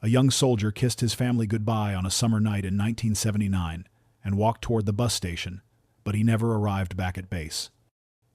A young soldier kissed his family goodbye on a summer night in 1979 and walked toward the bus station, but he never arrived back at base.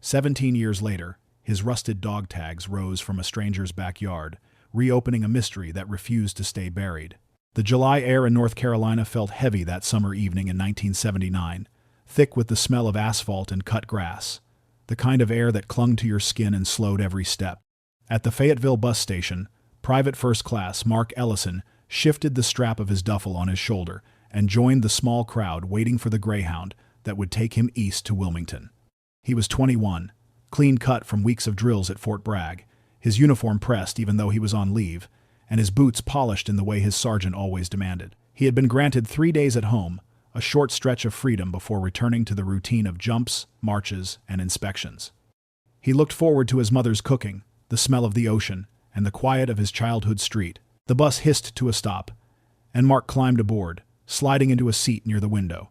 17 years later, his rusted dog tags rose from a stranger's backyard, reopening a mystery that refused to stay buried. The July air in North Carolina felt heavy that summer evening in 1979, thick with the smell of asphalt and cut grass, the kind of air that clung to your skin and slowed every step. At the Fayetteville bus station, Private First Class Mark Ellison shifted the strap of his duffel on his shoulder and joined the small crowd waiting for the Greyhound that would take him east to Wilmington. He was 21, clean cut from weeks of drills at Fort Bragg, his uniform pressed even though he was on leave, and his boots polished in the way his sergeant always demanded. He had been granted 3 days at home, a short stretch of freedom before returning to the routine of jumps, marches, and inspections. He looked forward to his mother's cooking, the smell of the ocean, and the quiet of his childhood street. The bus hissed to a stop, and Mark climbed aboard, sliding into a seat near the window.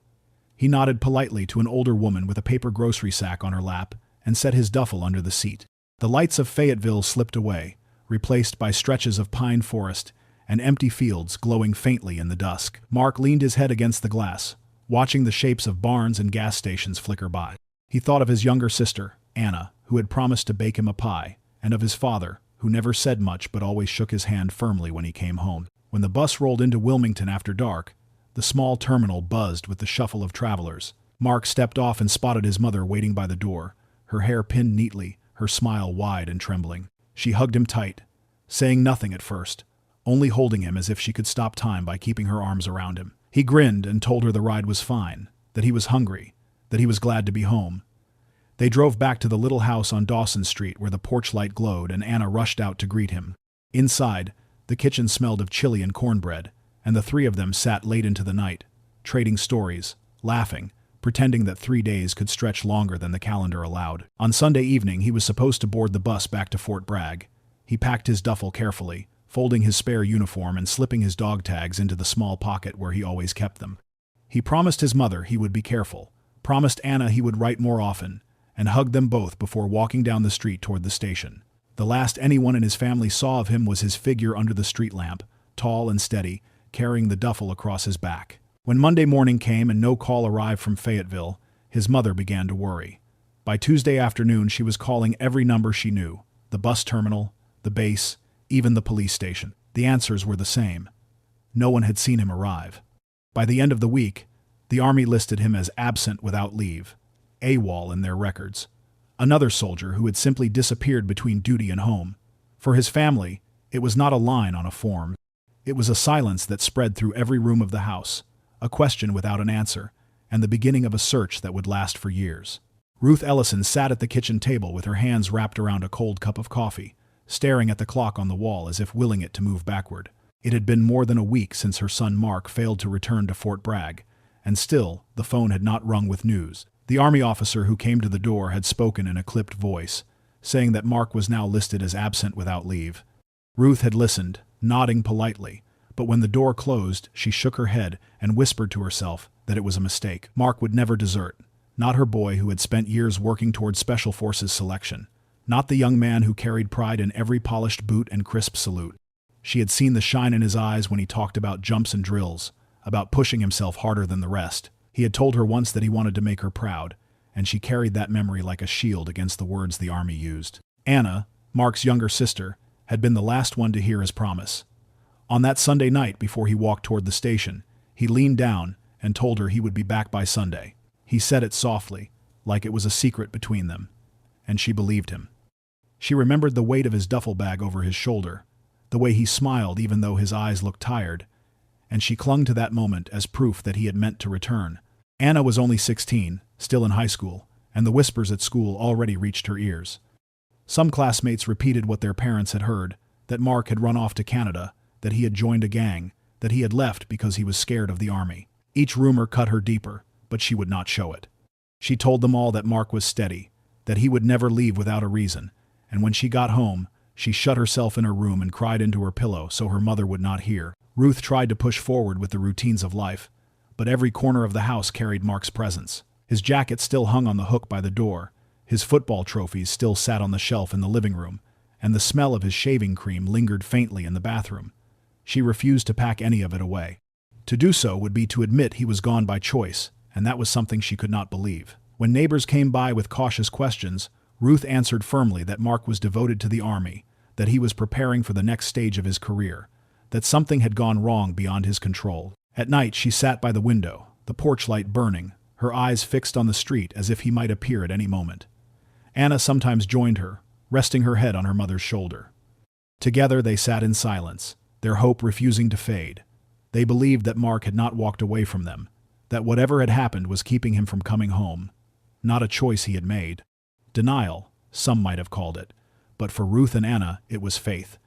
He nodded politely to an older woman with a paper grocery sack on her lap and set his duffel under the seat. The lights of Fayetteville slipped away, replaced by stretches of pine forest and empty fields glowing faintly in the dusk. Mark leaned his head against the glass, watching the shapes of barns and gas stations flicker by. He thought of his younger sister, Anna, who had promised to bake him a pie, and of his father, who never said much but always shook his hand firmly when he came home. When the bus rolled into Wilmington after dark, the small terminal buzzed with the shuffle of travelers. Mark stepped off and spotted his mother waiting by the door, her hair pinned neatly, her smile wide and trembling. She hugged him tight, saying nothing at first, only holding him as if she could stop time by keeping her arms around him. He grinned and told her the ride was fine, that he was hungry, that he was glad to be home. They drove back to the little house on Dawson Street where the porch light glowed and Anna rushed out to greet him. Inside, the kitchen smelled of chili and cornbread, and the three of them sat late into the night, trading stories, laughing, pretending that 3 days could stretch longer than the calendar allowed. On Sunday evening, he was supposed to board the bus back to Fort Bragg. He packed his duffel carefully, folding his spare uniform and slipping his dog tags into the small pocket where he always kept them. He promised his mother he would be careful, promised Anna he would write more often, and hugged them both before walking down the street toward the station. The last anyone in his family saw of him was his figure under the street lamp, tall and steady, carrying the duffel across his back. When Monday morning came and no call arrived from Fayetteville, his mother began to worry. By Tuesday afternoon, she was calling every number she knew, the bus terminal, the base, even the police station. The answers were the same. No one had seen him arrive. By the end of the week, the Army listed him as absent without leave, AWOL in their records, another soldier who had simply disappeared between duty and home. For his family, it was not a line on a form. It was a silence that spread through every room of the house, a question without an answer, and the beginning of a search that would last for years. Ruth Ellison sat at the kitchen table with her hands wrapped around a cold cup of coffee, staring at the clock on the wall as if willing it to move backward. It had been more than a week since her son Mark failed to return to Fort Bragg, and still the phone had not rung with news. The Army officer who came to the door had spoken in a clipped voice, saying that Mark was now listed as absent without leave. Ruth had listened, nodding politely, but when the door closed, she shook her head and whispered to herself that it was a mistake. Mark would never desert, not her boy who had spent years working toward Special Forces selection, not the young man who carried pride in every polished boot and crisp salute. She had seen the shine in his eyes when he talked about jumps and drills, about pushing himself harder than the rest. He had told her once that he wanted to make her proud, and she carried that memory like a shield against the words the Army used. Anna, Mark's younger sister, had been the last one to hear his promise. On that Sunday night before he walked toward the station, he leaned down and told her he would be back by Sunday. He said it softly, like it was a secret between them, and she believed him. She remembered the weight of his duffel bag over his shoulder, the way he smiled even though his eyes looked tired, and she clung to that moment as proof that he had meant to return. Anna was only 16, still in high school, and the whispers at school already reached her ears. Some classmates repeated what their parents had heard, that Mark had run off to Canada, that he had joined a gang, that he had left because he was scared of the Army. Each rumor cut her deeper, but she would not show it. She told them all that Mark was steady, that he would never leave without a reason, and when she got home, she shut herself in her room and cried into her pillow so her mother would not hear. Ruth tried to push forward with the routines of life, but every corner of the house carried Mark's presence. His jacket still hung on the hook by the door, his football trophies still sat on the shelf in the living room, and the smell of his shaving cream lingered faintly in the bathroom. She refused to pack any of it away. To do so would be to admit he was gone by choice, and that was something she could not believe. When neighbors came by with cautious questions, Ruth answered firmly that Mark was devoted to the army, that he was preparing for the next stage of his career, that something had gone wrong beyond his control. At night she sat by the window, the porch light burning, her eyes fixed on the street as if he might appear at any moment. Anna sometimes joined her, resting her head on her mother's shoulder. Together they sat in silence, their hope refusing to fade. They believed that Mark had not walked away from them, that whatever had happened was keeping him from coming home. Not a choice he had made. Denial, some might have called it, but for Ruth and Anna it was faith,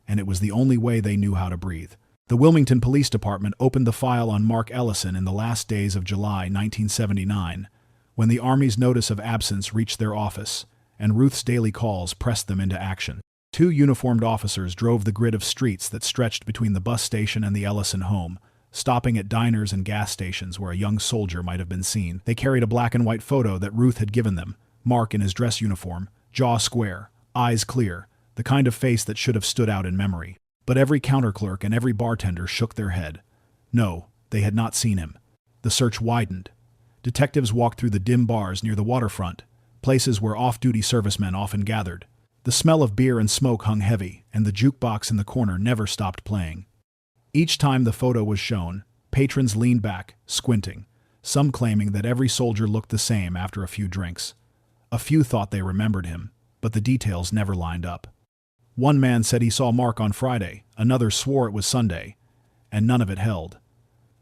and it was the only way they knew how to breathe. The Wilmington Police Department opened the file on Mark Ellison in the last days of July 1979, when the Army's notice of absence reached their office, and Ruth's daily calls pressed them into action. 2 uniformed officers drove the grid of streets that stretched between the bus station and the Ellison home, stopping at diners and gas stations where a young soldier might have been seen. They carried a black and white photo that Ruth had given them, Mark in his dress uniform, jaw square, eyes clear, the kind of face that should have stood out in memory. But every counterclerk and every bartender shook their head. No, they had not seen him. The search widened. Detectives walked through the dim bars near the waterfront, places where off-duty servicemen often gathered. The smell of beer and smoke hung heavy, and the jukebox in the corner never stopped playing. Each time the photo was shown, patrons leaned back, squinting, some claiming that every soldier looked the same after a few drinks. A few thought they remembered him, but the details never lined up. One man said he saw Mark on Friday, another swore it was Sunday, and none of it held.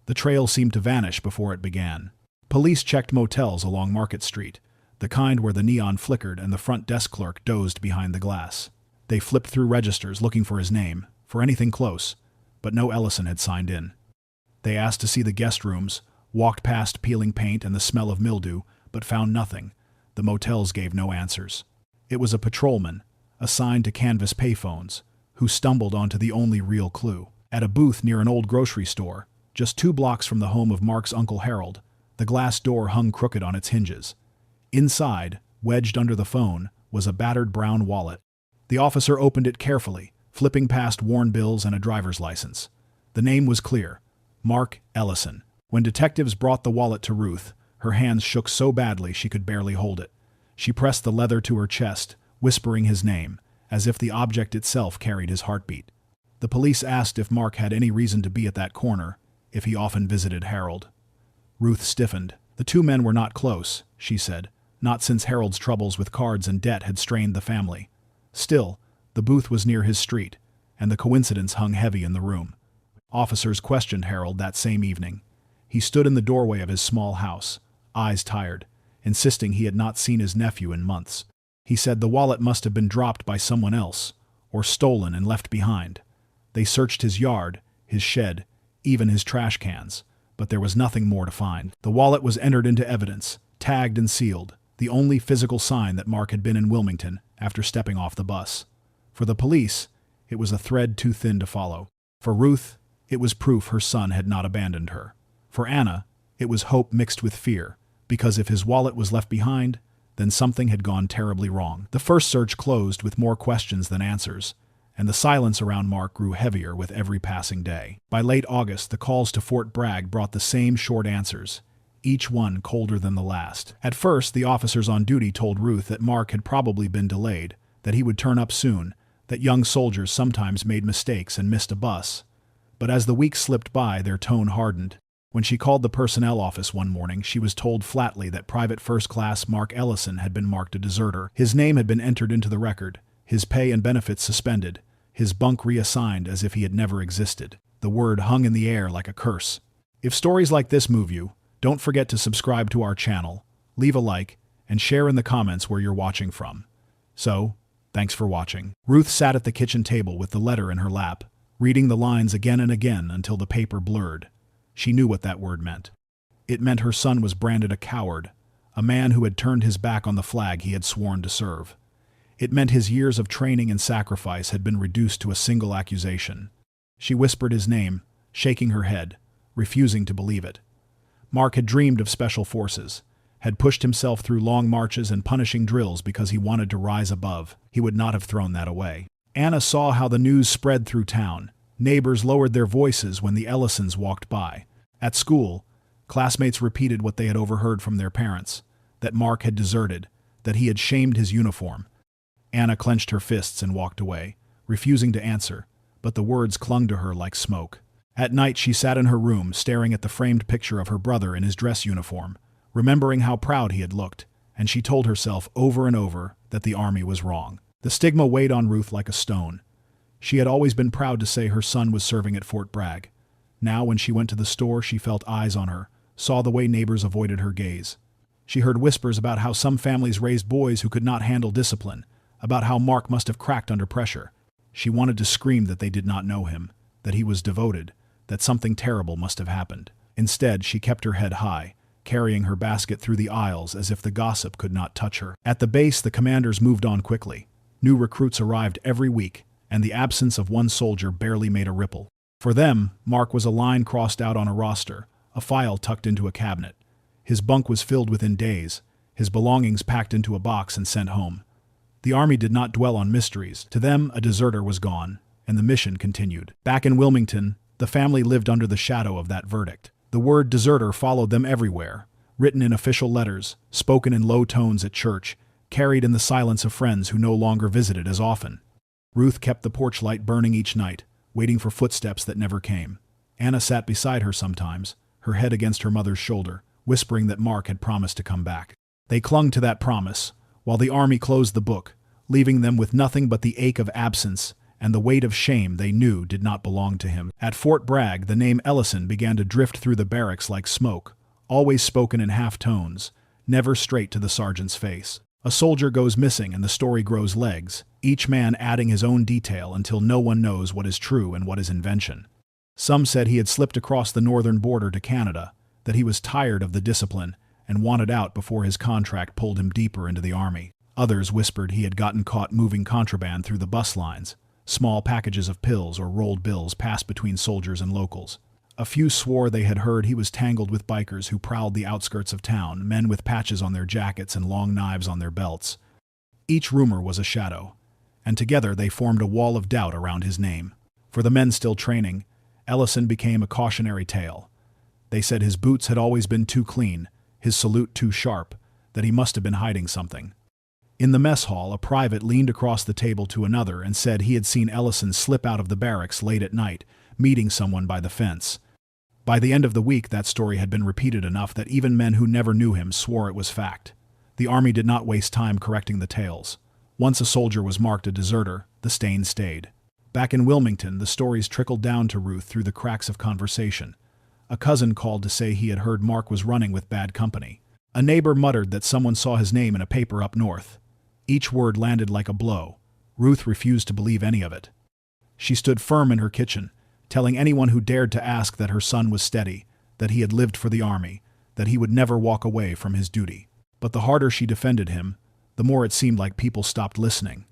The trail seemed to vanish before it began. Police checked motels along Market Street, the kind where the neon flickered and the front desk clerk dozed behind the glass. They flipped through registers looking for his name, for anything close, but no Ellison had signed in. They asked to see the guest rooms, walked past peeling paint and the smell of mildew, but found nothing. The motels gave no answers. It was a patrolman, assigned to canvas payphones, who stumbled onto the only real clue. At a booth near an old grocery store, just 2 blocks from the home of Mark's Uncle Harold, the glass door hung crooked on its hinges. Inside, wedged under the phone, was a battered brown wallet. The officer opened it carefully, flipping past worn bills and a driver's license. The name was clear: Mark Ellison. When detectives brought the wallet to Ruth, her hands shook so badly she could barely hold it. She pressed the leather to her chest, whispering his name, as if the object itself carried his heartbeat. The police asked if Mark had any reason to be at that corner, if he often visited Harold. Ruth stiffened. The 2 men were not close, she said, not since Harold's troubles with cards and debt had strained the family. Still, the booth was near his street, and the coincidence hung heavy in the room. Officers questioned Harold that same evening. He stood in the doorway of his small house, eyes tired, insisting he had not seen his nephew in months. He said the wallet must have been dropped by someone else, or stolen and left behind. They searched his yard, his shed, even his trash cans, but there was nothing more to find. The wallet was entered into evidence, tagged and sealed, the only physical sign that Mark had been in Wilmington after stepping off the bus. For the police, it was a thread too thin to follow. For Ruth, it was proof her son had not abandoned her. For Anna, it was hope mixed with fear, because if his wallet was left behind, then something had gone terribly wrong. The first search closed with more questions than answers, and the silence around Mark grew heavier with every passing day. By late August, the calls to Fort Bragg brought the same short answers, each one colder than the last. At first, the officers on duty told Ruth that Mark had probably been delayed, that he would turn up soon, that young soldiers sometimes made mistakes and missed a bus. But as the weeks slipped by, their tone hardened. When she called the personnel office one morning, she was told flatly that Private First Class Mark Ellison had been marked a deserter. His name had been entered into the record, his pay and benefits suspended, his bunk reassigned as if he had never existed. The word hung in the air like a curse. If stories like this move you, don't forget to subscribe to our channel, leave a like, and share in the comments where you're watching from. So, thanks for watching. Ruth sat at the kitchen table with the letter in her lap, reading the lines again and again until the paper blurred. She knew what that word meant. It meant her son was branded a coward, a man who had turned his back on the flag he had sworn to serve. It meant his years of training and sacrifice had been reduced to a single accusation. She whispered his name, shaking her head, refusing to believe it. Mark had dreamed of special forces, had pushed himself through long marches and punishing drills because he wanted to rise above. He would not have thrown that away. Anna saw how the news spread through town, Neighbors lowered their voices when the Ellisons walked by. At school, classmates repeated what they had overheard from their parents, that Mark had deserted, that he had shamed his uniform. Anna clenched her fists and walked away, refusing to answer, but the words clung to her like smoke. At night she sat in her room, staring at the framed picture of her brother in his dress uniform, remembering how proud he had looked, and she told herself over and over that the army was wrong. The stigma weighed on Ruth like a stone. She had always been proud to say her son was serving at Fort Bragg. Now when she went to the store, she felt eyes on her, saw the way neighbors avoided her gaze. She heard whispers about how some families raised boys who could not handle discipline, about how Mark must have cracked under pressure. She wanted to scream that they did not know him, that he was devoted, that something terrible must have happened. Instead, she kept her head high, carrying her basket through the aisles as if the gossip could not touch her. At the base, the commanders moved on quickly. New recruits arrived every week, and the absence of one soldier barely made a ripple. For them, Mark was a line crossed out on a roster, a file tucked into a cabinet. His bunk was filled within days, his belongings packed into a box and sent home. The army did not dwell on mysteries. To them, a deserter was gone, and the mission continued. Back in Wilmington, the family lived under the shadow of that verdict. The word deserter followed them everywhere, written in official letters, spoken in low tones at church, carried in the silence of friends who no longer visited as often. Ruth kept the porch light burning each night, waiting for footsteps that never came. Anna sat beside her sometimes, her head against her mother's shoulder, whispering that Mark had promised to come back. They clung to that promise, while the army closed the book, leaving them with nothing but the ache of absence and the weight of shame they knew did not belong to him. At Fort Bragg, the name Ellison began to drift through the barracks like smoke, always spoken in half tones, never straight to the sergeant's face. A soldier goes missing and the story grows legs, each man adding his own detail until no one knows what is true and what is invention. Some said he had slipped across the northern border to Canada, that he was tired of the discipline and wanted out before his contract pulled him deeper into the army. Others whispered he had gotten caught moving contraband through the bus lines. Small packages of pills or rolled bills passed between soldiers and locals. A few swore they had heard he was tangled with bikers who prowled the outskirts of town, men with patches on their jackets and long knives on their belts. Each rumor was a shadow, and together they formed a wall of doubt around his name. For the men still training, Ellison became a cautionary tale. They said his boots had always been too clean, his salute too sharp, that he must have been hiding something. In the mess hall, a private leaned across the table to another and said he had seen Ellison slip out of the barracks late at night, meeting someone by the fence. By the end of the week, that story had been repeated enough that even men who never knew him swore it was fact. The army did not waste time correcting the tales. Once a soldier was marked a deserter, the stain stayed. Back in Wilmington, the stories trickled down to Ruth through the cracks of conversation. A cousin called to say he had heard Mark was running with bad company. A neighbor muttered that someone saw his name in a paper up north. Each word landed like a blow. Ruth refused to believe any of it. She stood firm in her kitchen, telling anyone who dared to ask that her son was steady, that he had lived for the army, that he would never walk away from his duty. But the harder she defended him, the more it seemed like people stopped listening.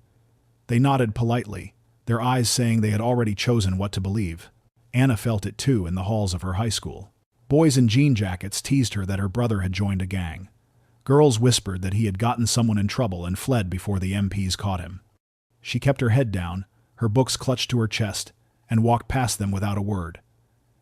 They nodded politely, their eyes saying they had already chosen what to believe. Anna felt it too in the halls of her high school. Boys in jean jackets teased her that her brother had joined a gang. Girls whispered that he had gotten someone in trouble and fled before the MPs caught him. She kept her head down, her books clutched to her chest, and walked past them without a word.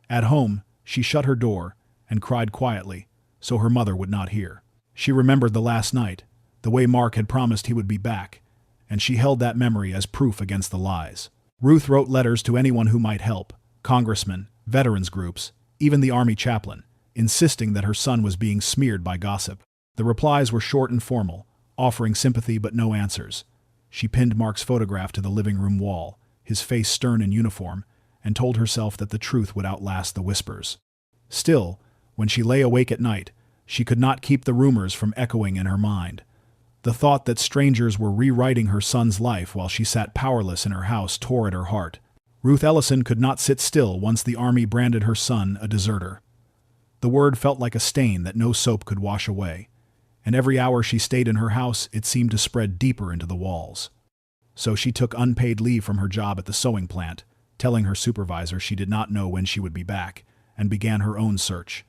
At home, she shut her door and cried quietly, so her mother would not hear. She remembered the last night, the way Mark had promised he would be back, and she held that memory as proof against the lies. Ruth wrote letters to anyone who might help, congressmen, veterans groups, even the army chaplain, insisting that her son was being smeared by gossip. The replies were short and formal, offering sympathy but no answers. She pinned Mark's photograph to the living room wall, his face stern in uniform, and told herself that the truth would outlast the whispers. Still, when she lay awake at night, she could not keep the rumors from echoing in her mind. The thought that strangers were rewriting her son's life while she sat powerless in her house tore at her heart. Ruth Ellison could not sit still once the army branded her son a deserter. The word felt like a stain that no soap could wash away, and every hour she stayed in her house it seemed to spread deeper into the walls. So she took unpaid leave from her job at the sewing plant, telling her supervisor she did not know when she would be back, and began her own search.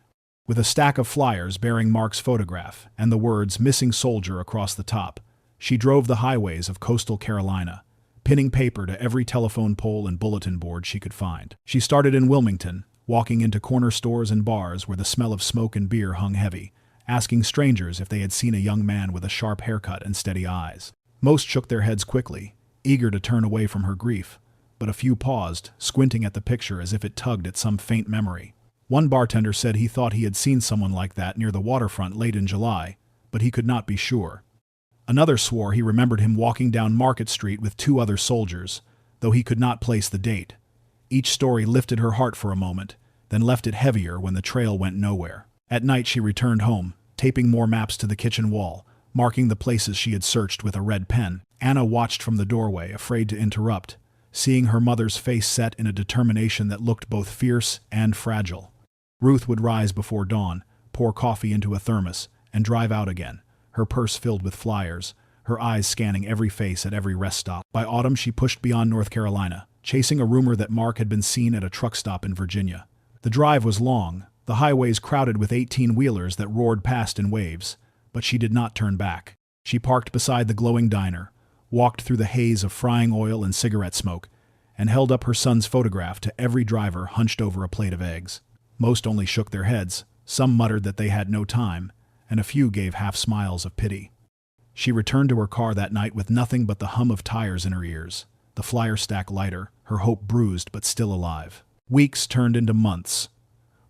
With a stack of flyers bearing Mark's photograph and the words "Missing Soldier" across the top, she drove the highways of coastal Carolina, pinning paper to every telephone pole and bulletin board she could find. She started in Wilmington, walking into corner stores and bars where the smell of smoke and beer hung heavy, asking strangers if they had seen a young man with a sharp haircut and steady eyes. Most shook their heads quickly, eager to turn away from her grief, but a few paused, squinting at the picture as if it tugged at some faint memory. One bartender said he thought he had seen someone like that near the waterfront late in July, but he could not be sure. Another swore he remembered him walking down Market Street with 2 other soldiers, though he could not place the date. Each story lifted her heart for a moment, then left it heavier when the trail went nowhere. At night she returned home, taping more maps to the kitchen wall, marking the places she had searched with a red pen. Anna watched from the doorway, afraid to interrupt, seeing her mother's face set in a determination that looked both fierce and fragile. Ruth would rise before dawn, pour coffee into a thermos, and drive out again, her purse filled with flyers, her eyes scanning every face at every rest stop. By autumn she pushed beyond North Carolina, chasing a rumor that Mark had been seen at a truck stop in Virginia. The drive was long, the highways crowded with 18-wheelers that roared past in waves, but she did not turn back. She parked beside the glowing diner, walked through the haze of frying oil and cigarette smoke, and held up her son's photograph to every driver hunched over a plate of eggs. Most only shook their heads, some muttered that they had no time, and a few gave half smiles of pity. She returned to her car that night with nothing but the hum of tires in her ears, the flyer stack lighter, her hope bruised but still alive. Weeks turned into months.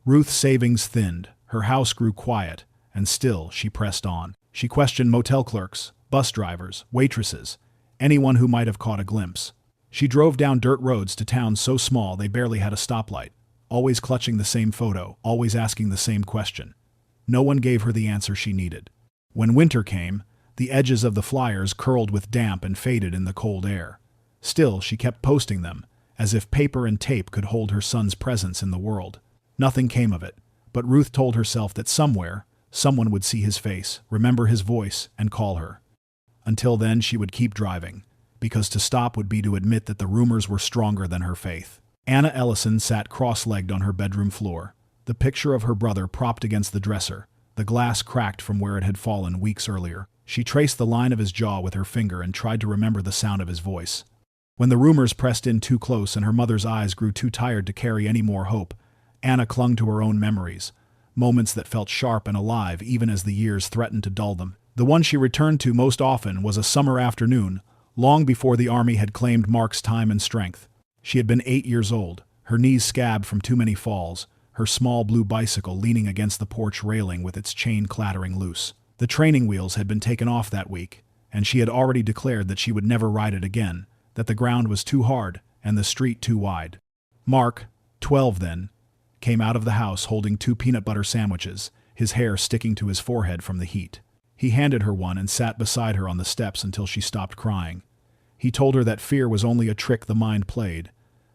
Ruth's savings thinned, her house grew quiet, and still she pressed on. She questioned motel clerks, bus drivers, waitresses, anyone who might have caught a glimpse. She drove down dirt roads to towns so small they barely had a stoplight, always clutching the same photo, always asking the same question. No one gave her the answer she needed. When winter came, the edges of the flyers curled with damp and faded in the cold air. Still, she kept posting them, as if paper and tape could hold her son's presence in the world. Nothing came of it, but Ruth told herself that somewhere, someone would see his face, remember his voice, and call her. Until then, she would keep driving, because to stop would be to admit that the rumors were stronger than her faith. Anna Ellison sat cross-legged on her bedroom floor, the picture of her brother propped against the dresser, the glass cracked from where it had fallen weeks earlier. She traced the line of his jaw with her finger and tried to remember the sound of his voice. When the rumors pressed in too close and her mother's eyes grew too tired to carry any more hope, Anna clung to her own memories, moments that felt sharp and alive even as the years threatened to dull them. The one she returned to most often was a summer afternoon, long before the army had claimed Mark's time and strength. She had been 8 years old, her knees scabbed from too many falls, her small blue bicycle leaning against the porch railing with its chain clattering loose. The training wheels had been taken off that week, and she had already declared that she would never ride it again, that the ground was too hard and the street too wide. Mark, 12 then, came out of the house holding 2 peanut butter sandwiches, his hair sticking to his forehead from the heat. He handed her one and sat beside her on the steps until she stopped crying. He told her that fear was only a trick the mind played,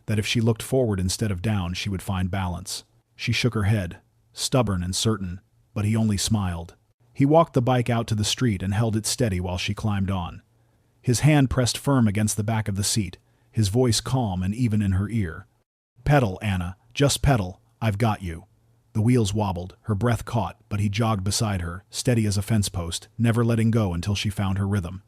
that if she looked forward instead of down she would find balance. She shook her head, stubborn and certain, but he only smiled. He walked the bike out to the street and held it steady while she climbed on. His hand pressed firm against the back of the seat, his voice calm and even in her ear. "Pedal, Anna, just pedal, I've got you." The wheels wobbled, her breath caught, but he jogged beside her, steady as a fence post, never letting go until she found her rhythm.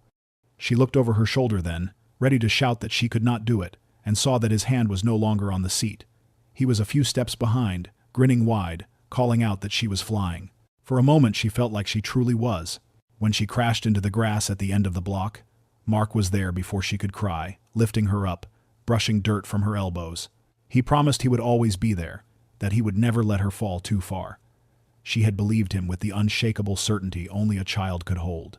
She looked over her shoulder then, ready to shout that she could not do it, and saw that his hand was no longer on the seat. He was a few steps behind, grinning wide, calling out that she was flying. For a moment she felt like she truly was. When she crashed into the grass at the end of the block, Mark was there before she could cry, lifting her up, brushing dirt from her elbows. He promised he would always be there, that he would never let her fall too far. She had believed him with the unshakable certainty only a child could hold.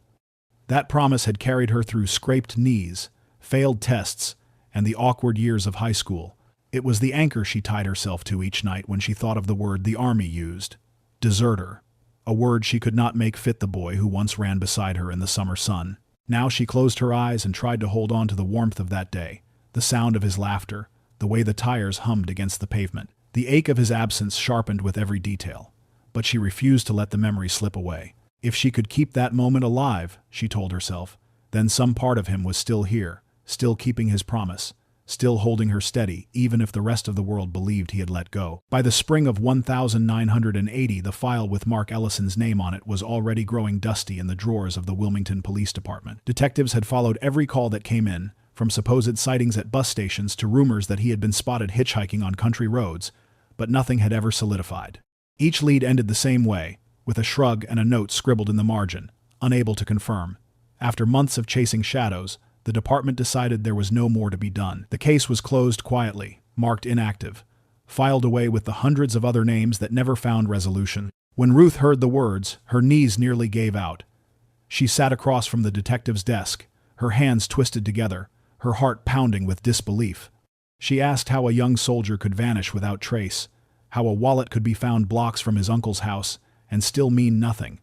That promise had carried her through scraped knees, failed tests, and the awkward years of high school. It was the anchor she tied herself to each night when she thought of the word the army used, deserter, a word she could not make fit the boy who once ran beside her in the summer sun. Now she closed her eyes and tried to hold on to the warmth of that day, the sound of his laughter, the way the tires hummed against the pavement. The ache of his absence sharpened with every detail, but she refused to let the memory slip away. If she could keep that moment alive, she told herself, then some part of him was still here, still keeping his promise, still holding her steady, even if the rest of the world believed he had let go. By the spring of 1980, the file with Mark Ellison's name on it was already growing dusty in the drawers of the Wilmington Police Department. Detectives had followed every call that came in, from supposed sightings at bus stations to rumors that he had been spotted hitchhiking on country roads, but nothing had ever solidified. Each lead ended the same way, with a shrug and a note scribbled in the margin, unable to confirm. After months of chasing shadows, the department decided there was no more to be done. The case was closed quietly, marked inactive, filed away with the hundreds of other names that never found resolution. When Ruth heard the words, her knees nearly gave out. She sat across from the detective's desk, her hands twisted together, her heart pounding with disbelief. She asked how a young soldier could vanish without trace, how a wallet could be found blocks from his uncle's house and still mean nothing,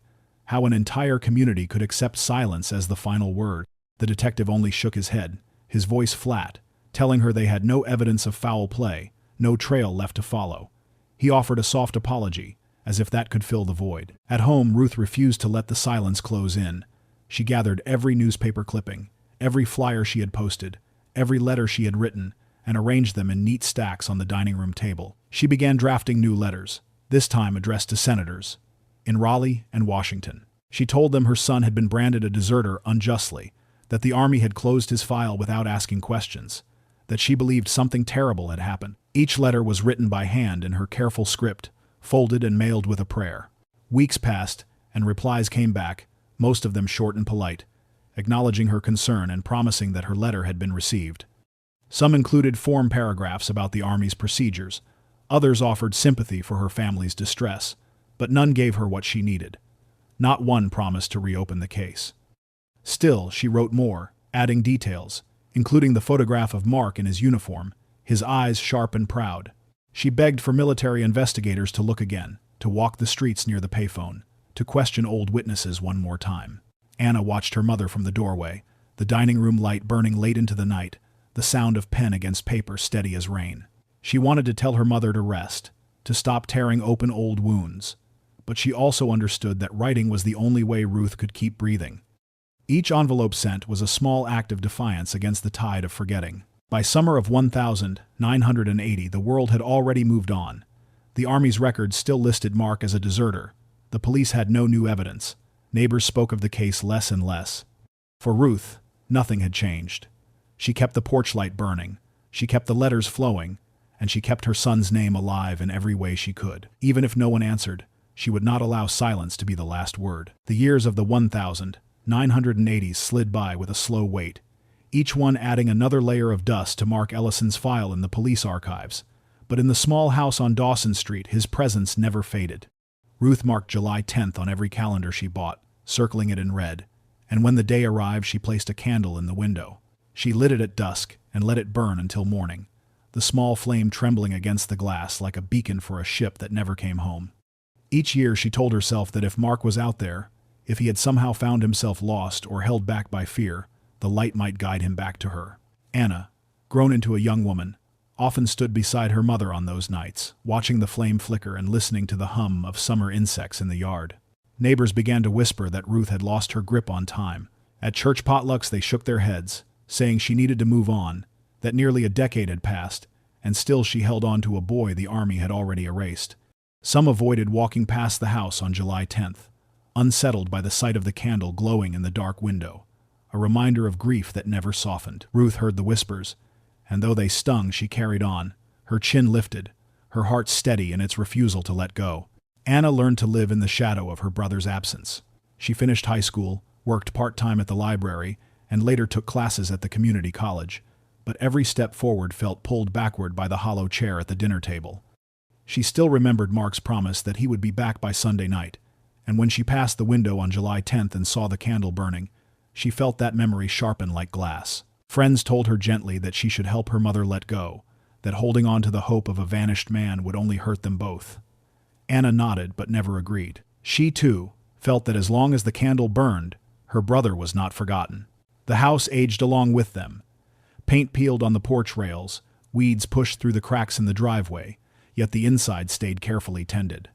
how an entire community could accept silence as the final word. The detective only shook his head, his voice flat, telling her they had no evidence of foul play, no trail left to follow. He offered a soft apology, as if that could fill the void. At home, Ruth refused to let the silence close in. She gathered every newspaper clipping, every flyer she had posted, every letter she had written, and arranged them in neat stacks on the dining room table. She began drafting new letters, this time addressed to senators, in Raleigh and Washington. She told them her son had been branded a deserter unjustly, that the army had closed his file without asking questions, that she believed something terrible had happened. Each letter was written by hand in her careful script, folded and mailed with a prayer. Weeks passed, and replies came back, most of them short and polite, acknowledging her concern and promising that her letter had been received. Some included form paragraphs about the Army's procedures, others offered sympathy for her family's distress, but none gave her what she needed. Not one promised to reopen the case. Still, she wrote more, adding details, including the photograph of Mark in his uniform, his eyes sharp and proud. She begged for military investigators to look again, to walk the streets near the payphone, to question old witnesses one more time. Anna watched her mother from the doorway, the dining room light burning late into the night, the sound of pen against paper steady as rain. She wanted to tell her mother to rest, to stop tearing open old wounds, but she also understood that writing was the only way Ruth could keep breathing. Each envelope sent was a small act of defiance against the tide of forgetting. By summer of 1980, the world had already moved on. The Army's records still listed Mark as a deserter. The police had no new evidence. Neighbors spoke of the case less and less. For Ruth, nothing had changed. She kept the porch light burning, she kept the letters flowing, and she kept her son's name alive in every way she could. Even if no one answered, she would not allow silence to be the last word. The years of the 1980s slid by with a slow weight, each one adding another layer of dust to Mark Ellison's file in the police archives. But in the small house on Dawson Street, his presence never faded. Ruth marked July 10th on every calendar she bought, circling it in red, and when the day arrived, she placed a candle in the window. She lit it at dusk and let it burn until morning, the small flame trembling against the glass like a beacon for a ship that never came home. Each year she told herself that if Mark was out there, if he had somehow found himself lost or held back by fear, the light might guide him back to her. Anna, grown into a young woman, often stood beside her mother on those nights, watching the flame flicker and listening to the hum of summer insects in the yard. Neighbors began to whisper that Ruth had lost her grip on time. At church potlucks they shook their heads, saying she needed to move on, that nearly a decade had passed, and still she held on to a boy the Army had already erased. Some avoided walking past the house on July 10th, unsettled by the sight of the candle glowing in the dark window, a reminder of grief that never softened. Ruth heard the whispers, and though they stung, she carried on, her chin lifted, her heart steady in its refusal to let go. Anna learned to live in the shadow of her brother's absence. She finished high school, worked part-time at the library, and later took classes at the community college, but every step forward felt pulled backward by the hollow chair at the dinner table. She still remembered Mark's promise that he would be back by Sunday night, and when she passed the window on July 10th and saw the candle burning, she felt that memory sharpen like glass. Friends told her gently that she should help her mother let go, that holding on to the hope of a vanished man would only hurt them both. Anna nodded but never agreed. She, too, felt that as long as the candle burned, her brother was not forgotten. The house aged along with them. Paint peeled on the porch rails, weeds pushed through the cracks in the driveway, yet the inside stayed carefully tended.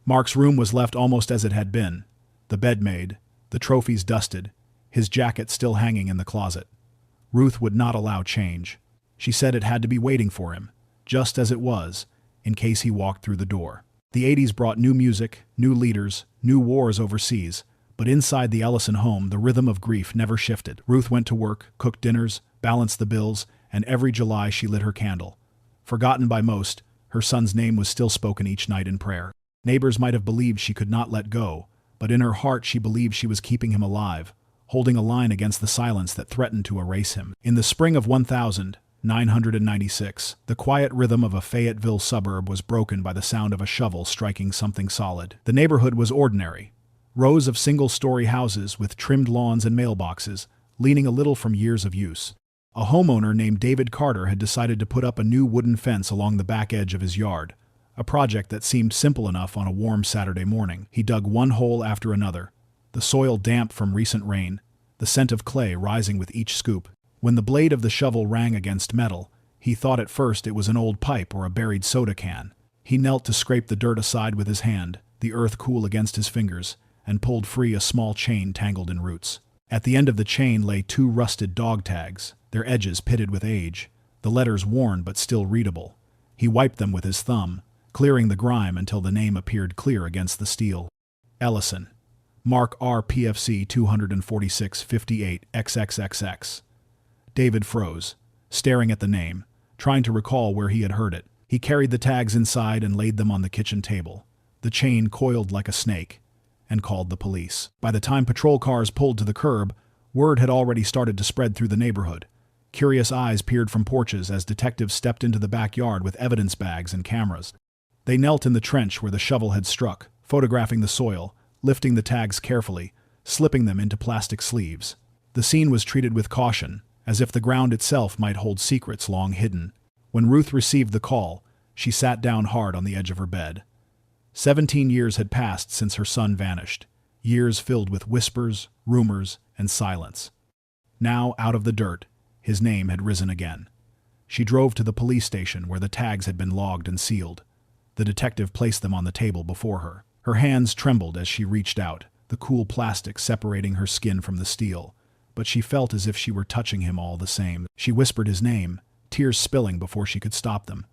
Mark's room was left almost as it had been, the bed made, the trophies dusted, his jacket still hanging in the closet. Ruth would not allow change. She said it had to be waiting for him, just as it was, in case he walked through the door. The 80s brought new music, new leaders, new wars overseas, but inside the Ellison home the rhythm of grief never shifted. Ruth went to work, cooked dinners, balanced the bills, and every July she lit her candle. Forgotten by most, her son's name was still spoken each night in prayer. Neighbors might have believed she could not let go, but in her heart she believed she was keeping him alive, holding a line against the silence that threatened to erase him. In the spring of 1996, the quiet rhythm of a Fayetteville suburb was broken by the sound of a shovel striking something solid. The neighborhood was ordinary. Rows of single-story houses with trimmed lawns and mailboxes, leaning a little from years of use. A homeowner named David Carter had decided to put up a new wooden fence along the back edge of his yard, a project that seemed simple enough on a warm Saturday morning. He dug one hole after another, the soil damp from recent rain, the scent of clay rising with each scoop. When the blade of the shovel rang against metal, he thought at first it was an old pipe or a buried soda can. He knelt to scrape the dirt aside with his hand, the earth cool against his fingers, and pulled free a small chain tangled in roots. At the end of the chain lay 2 rusted dog tags, their edges pitted with age, the letters worn but still readable. He wiped them with his thumb, clearing the grime until the name appeared clear against the steel. Ellison. Mark R. PFC 24658 XXXX. David froze, staring at the name, trying to recall where he had heard it. He carried the tags inside and laid them on the kitchen table. The chain coiled like a snake, and called the police. By the time patrol cars pulled to the curb, word had already started to spread through the neighborhood. Curious eyes peered from porches as detectives stepped into the backyard with evidence bags and cameras. They knelt in the trench where the shovel had struck, photographing the soil, lifting the tags carefully, slipping them into plastic sleeves. The scene was treated with caution, as if the ground itself might hold secrets long hidden. When Ruth received the call, she sat down hard on the edge of her bed. 17 years had passed since her son vanished, years filled with whispers, rumors, and silence. Now, out of the dirt, his name had risen again. She drove to the police station where the tags had been logged and sealed. The detective placed them on the table before her. Her hands trembled as she reached out, the cool plastic separating her skin from the steel, but she felt as if she were touching him all the same. She whispered his name, tears spilling before she could stop them.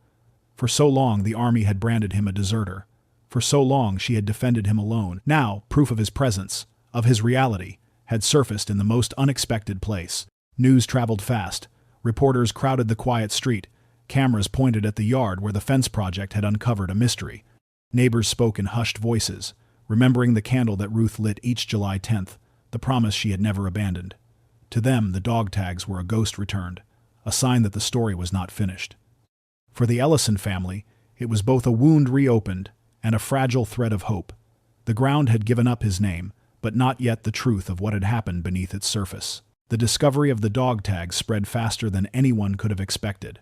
For so long the army had branded him a deserter. For so long she had defended him alone. Now, proof of his presence, of his reality, had surfaced in the most unexpected place. News traveled fast. Reporters crowded the quiet street. Cameras pointed at the yard where the fence project had uncovered a mystery. Neighbors spoke in hushed voices, remembering the candle that Ruth lit each July 10th, the promise she had never abandoned. To them, the dog tags were a ghost returned, a sign that the story was not finished. For the Ellison family, it was both a wound reopened and a fragile thread of hope. The ground had given up his name, but not yet the truth of what had happened beneath its surface. The discovery of the dog tags spread faster than anyone could have expected.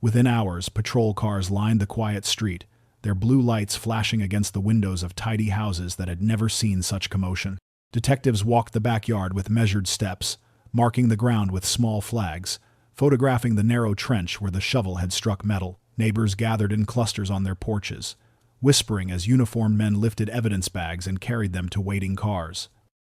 Within hours, patrol cars lined the quiet street, their blue lights flashing against the windows of tidy houses that had never seen such commotion. Detectives walked the backyard with measured steps, marking the ground with small flags, photographing the narrow trench where the shovel had struck metal. Neighbors gathered in clusters on their porches, whispering as uniformed men lifted evidence bags and carried them to waiting cars.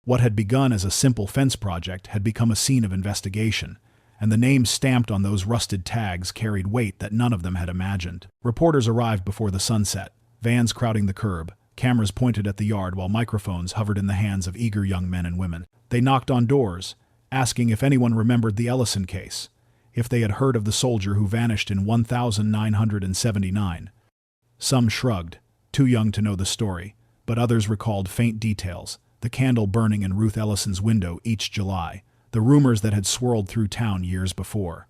What had begun as a simple fence project had become a scene of investigation, and the names stamped on those rusted tags carried weight that none of them had imagined. Reporters arrived before the sunset, vans crowding the curb, cameras pointed at the yard while microphones hovered in the hands of eager young men and women. They knocked on doors, asking if anyone remembered the Ellison case, if they had heard of the soldier who vanished in 1979. Some shrugged, too young to know the story, but others recalled faint details, the candle burning in Ruth Ellison's window each July, the rumors that had swirled through town years before.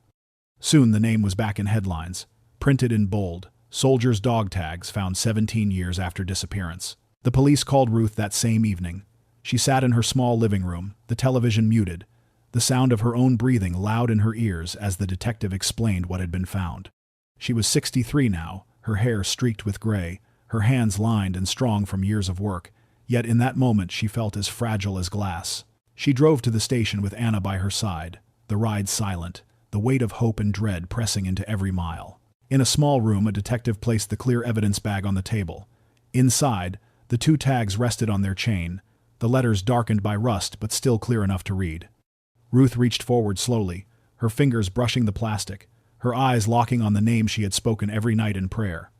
Soon the name was back in headlines, printed in bold, soldiers' dog tags found 17 years after disappearance. The police called Ruth that same evening. She sat in her small living room, the television muted, the sound of her own breathing loud in her ears as the detective explained what had been found. She was 63 now, her hair streaked with gray, her hands lined and strong from years of work, yet in that moment she felt as fragile as glass. She drove to the station with Anna by her side, the ride silent, the weight of hope and dread pressing into every mile. In a small room, a detective placed the clear evidence bag on the table. Inside, the 2 tags rested on their chain, the letters darkened by rust but still clear enough to read. Ruth reached forward slowly, her fingers brushing the plastic, her eyes locking on the name she had spoken every night in prayer.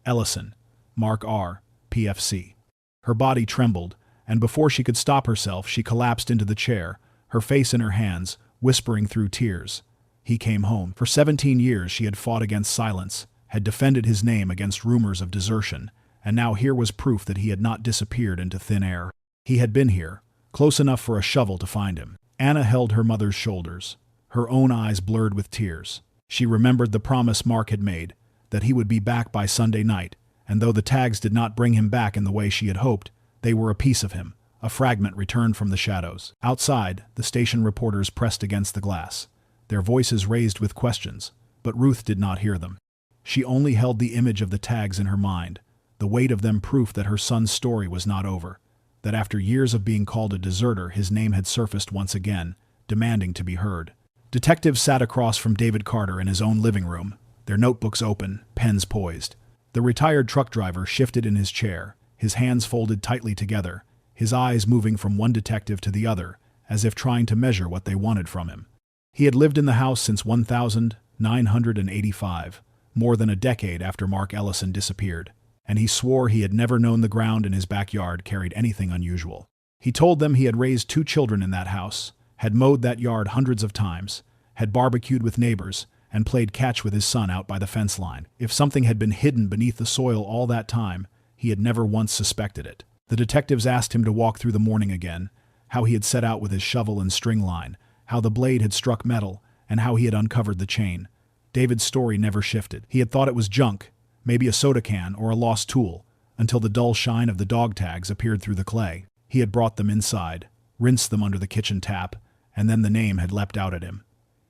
Ellison, Mark R. PFC. Her body trembled, and before she could stop herself, she collapsed into the chair, her face in her hands, whispering through tears. He came home. For 17 years she had fought against silence, had defended his name against rumors of desertion, and now here was proof that he had not disappeared into thin air. He had been here, close enough for a shovel to find him. Anna held her mother's shoulders, her own eyes blurred with tears. She remembered the promise Mark had made, that he would be back by Sunday night, and though the tags did not bring him back in the way she had hoped, they were a piece of him, a fragment returned from the shadows. Outside, the station reporters pressed against the glass, their voices raised with questions, but Ruth did not hear them. She only held the image of the tags in her mind, the weight of them proof that her son's story was not over, that after years of being called a deserter his name had surfaced once again, demanding to be heard. Detectives sat across from David Carter in his own living room, their notebooks open, pens poised. The retired truck driver shifted in his chair, his hands folded tightly together, his eyes moving from one detective to the other, as if trying to measure what they wanted from him. He had lived in the house since 1985, more than a decade after Mark Ellison disappeared, and he swore he had never known the ground in his backyard carried anything unusual. He told them he had raised 2 children in that house, had mowed that yard hundreds of times, had barbecued with neighbors, and played catch with his son out by the fence line. If something had been hidden beneath the soil all that time, he had never once suspected it. The detectives asked him to walk through the morning again, how he had set out with his shovel and string line, how the blade had struck metal, and how he had uncovered the chain. David's story never shifted. He had thought it was junk, maybe a soda can or a lost tool, until the dull shine of the dog tags appeared through the clay. He had brought them inside, rinsed them under the kitchen tap, and then the name had leapt out at him.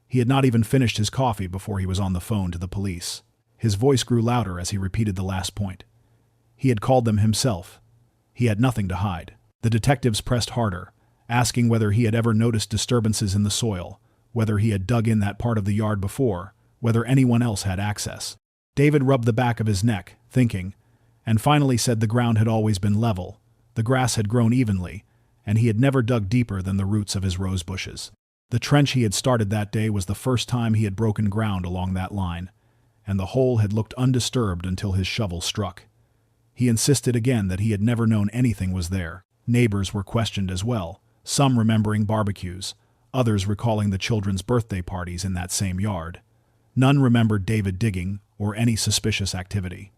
He had not even finished his coffee before he was on the phone to the police. His voice grew louder as he repeated the last point. He had called them himself. He had nothing to hide. The detectives pressed harder, asking whether he had ever noticed disturbances in the soil, whether he had dug in that part of the yard before, whether anyone else had access. David rubbed the back of his neck, thinking, and finally said the ground had always been level, the grass had grown evenly, and he had never dug deeper than the roots of his rose bushes. The trench he had started that day was the first time he had broken ground along that line, and the hole had looked undisturbed until his shovel struck. He insisted again that he had never known anything was there. Neighbors were questioned as well, some remembering barbecues, others recalling the children's birthday parties in that same yard. None remembered David digging or any suspicious activity.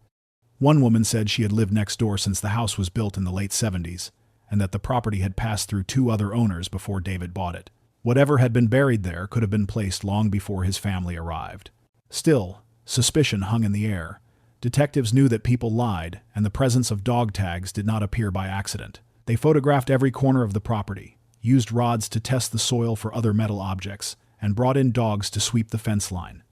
One woman said she had lived next door since the house was built in the late 70s, and that the property had passed through 2 other owners before David bought it. Whatever had been buried there could have been placed long before his family arrived. Still, suspicion hung in the air. Detectives knew that people lied, and the presence of dog tags did not appear by accident. They photographed every corner of the property, used rods to test the soil for other metal objects, and brought in dogs to sweep the fence line.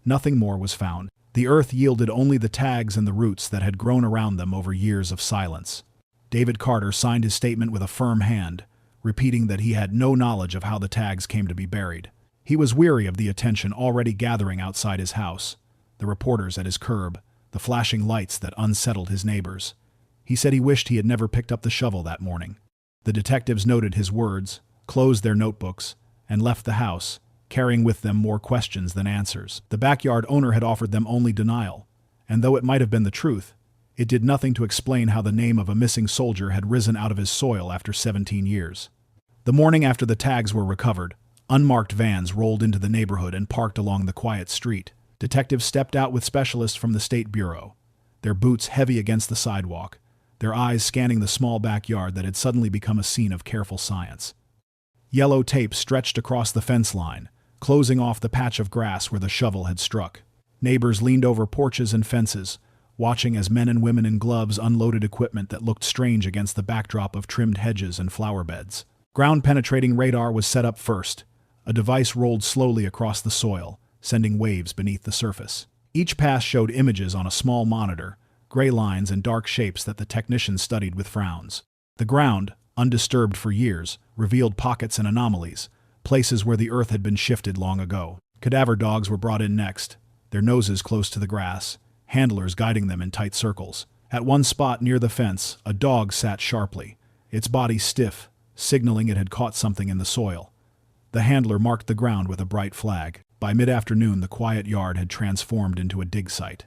Nothing more was found. The earth yielded only the tags and the roots that had grown around them over years of silence. David Carter signed his statement with a firm hand, repeating that he had no knowledge of how the tags came to be buried. He was weary of the attention already gathering outside his house, the reporters at his curb, the flashing lights that unsettled his neighbors. He said he wished he had never picked up the shovel that morning. The detectives noted his words, closed their notebooks, and left the house, carrying with them more questions than answers. The backyard owner had offered them only denial, and though it might have been the truth, it did nothing to explain how the name of a missing soldier had risen out of his soil after 17 years. The morning after the tags were recovered, unmarked vans rolled into the neighborhood and parked along the quiet street. Detectives stepped out with specialists from the State Bureau, their boots heavy against the sidewalk, their eyes scanning the small backyard that had suddenly become a scene of careful science. Yellow tape stretched across the fence line, closing off the patch of grass where the shovel had struck. Neighbors leaned over porches and fences, watching as men and women in gloves unloaded equipment that looked strange against the backdrop of trimmed hedges and flower beds. Ground-penetrating radar was set up first. A device rolled slowly across the soil, sending waves beneath the surface. Each pass showed images on a small monitor, gray lines and dark shapes that the technicians studied with frowns. The ground, undisturbed for years, revealed pockets and anomalies, places where the earth had been shifted long ago. Cadaver dogs were brought in next, their noses close to the grass, handlers guiding them in tight circles. At one spot near the fence, a dog sat sharply, its body stiff, signaling it had caught something in the soil. The handler marked the ground with a bright flag. By mid-afternoon, the quiet yard had transformed into a dig site.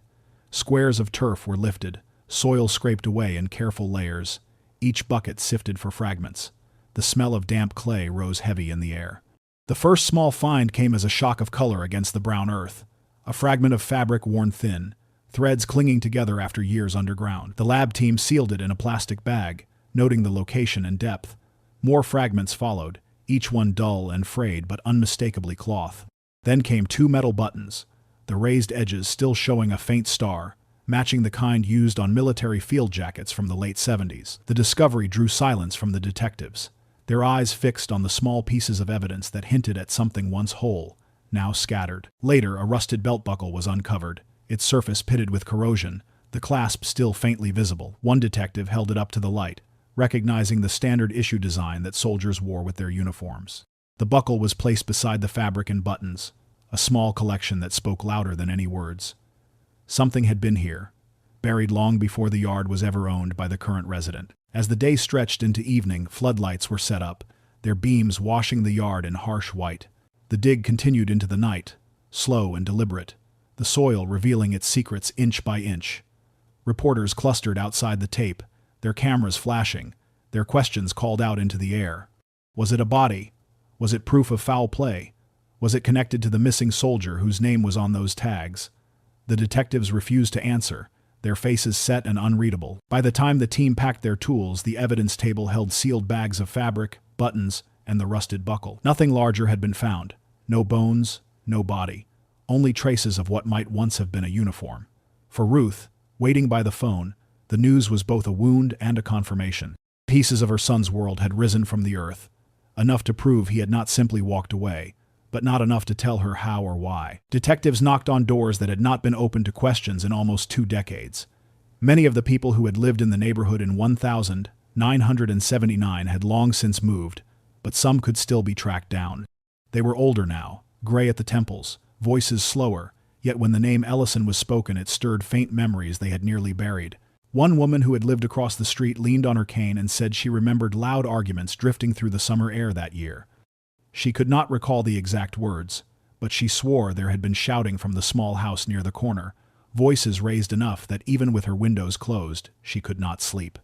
Squares of turf were lifted, soil scraped away in careful layers, each bucket sifted for fragments. The smell of damp clay rose heavy in the air. The first small find came as a shock of color against the brown earth. A fragment of fabric worn thin, threads clinging together after years underground. The lab team sealed it in a plastic bag, noting the location and depth. More fragments followed, each one dull and frayed but unmistakably cloth. Then came 2 metal buttons, the raised edges still showing a faint star, matching the kind used on military field jackets from the late 70s. The discovery drew silence from the detectives, their eyes fixed on the small pieces of evidence that hinted at something once whole, now scattered. Later, a rusted belt buckle was uncovered, its surface pitted with corrosion, the clasp still faintly visible. One detective held it up to the light, recognizing the standard issue design that soldiers wore with their uniforms. The buckle was placed beside the fabric and buttons, a small collection that spoke louder than any words. Something had been here, buried long before the yard was ever owned by the current resident. As the day stretched into evening, floodlights were set up, their beams washing the yard in harsh white. The dig continued into the night, slow and deliberate, the soil revealing its secrets inch by inch. Reporters clustered outside the tape, their cameras flashing, their questions called out into the air. Was it a body? Was it proof of foul play? Was it connected to the missing soldier whose name was on those tags? The detectives refused to answer, their faces set and unreadable. By the time the team packed their tools, the evidence table held sealed bags of fabric, buttons, and the rusted buckle. Nothing larger had been found. No bones, no body. Only traces of what might once have been a uniform. For Ruth, waiting by the phone, the news was both a wound and a confirmation. Pieces of her son's world had risen from the earth, enough to prove he had not simply walked away, but not enough to tell her how or why. Detectives knocked on doors that had not been opened to questions in almost 2 decades. Many of the people who had lived in the neighborhood in 1979 had long since moved, but some could still be tracked down. They were older now, gray at the temples, voices slower, yet when the name Ellison was spoken it stirred faint memories they had nearly buried. One woman who had lived across the street leaned on her cane and said she remembered loud arguments drifting through the summer air that year. She could not recall the exact words, but she swore there had been shouting from the small house near the corner, voices raised enough that even with her windows closed, she could not sleep.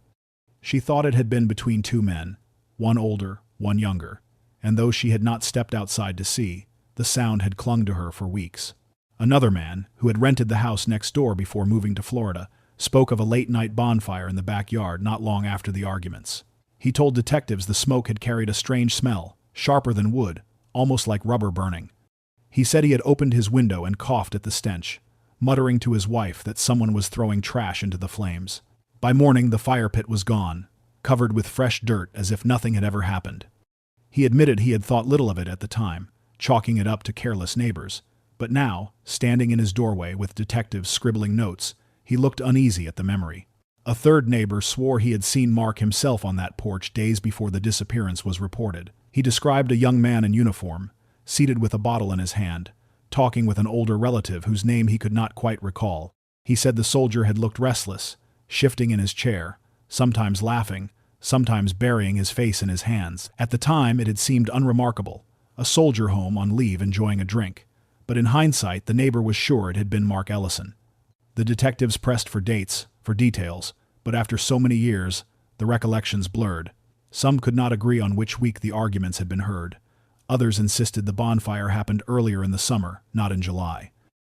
She thought it had been between 2 men, one older, one younger, and though she had not stepped outside to see, the sound had clung to her for weeks. Another man, who had rented the house next door before moving to Florida, spoke of a late-night bonfire in the backyard not long after the arguments. He told detectives the smoke had carried a strange smell, sharper than wood, almost like rubber burning. He said he had opened his window and coughed at the stench, muttering to his wife that someone was throwing trash into the flames. By morning, the fire pit was gone, covered with fresh dirt as if nothing had ever happened. He admitted he had thought little of it at the time, chalking it up to careless neighbors, but now, standing in his doorway with detectives scribbling notes, he looked uneasy at the memory. A third neighbor swore he had seen Mark himself on that porch days before the disappearance was reported. He described a young man in uniform, seated with a bottle in his hand, talking with an older relative whose name he could not quite recall. He said the soldier had looked restless, shifting in his chair, sometimes laughing, sometimes burying his face in his hands. At the time, it had seemed unremarkable, a soldier home on leave enjoying a drink. But in hindsight, the neighbor was sure it had been Mark Ellison. The detectives pressed for dates, for details, but after so many years, the recollections blurred. Some could not agree on which week the arguments had been heard. Others insisted the bonfire happened earlier in the summer, not in July.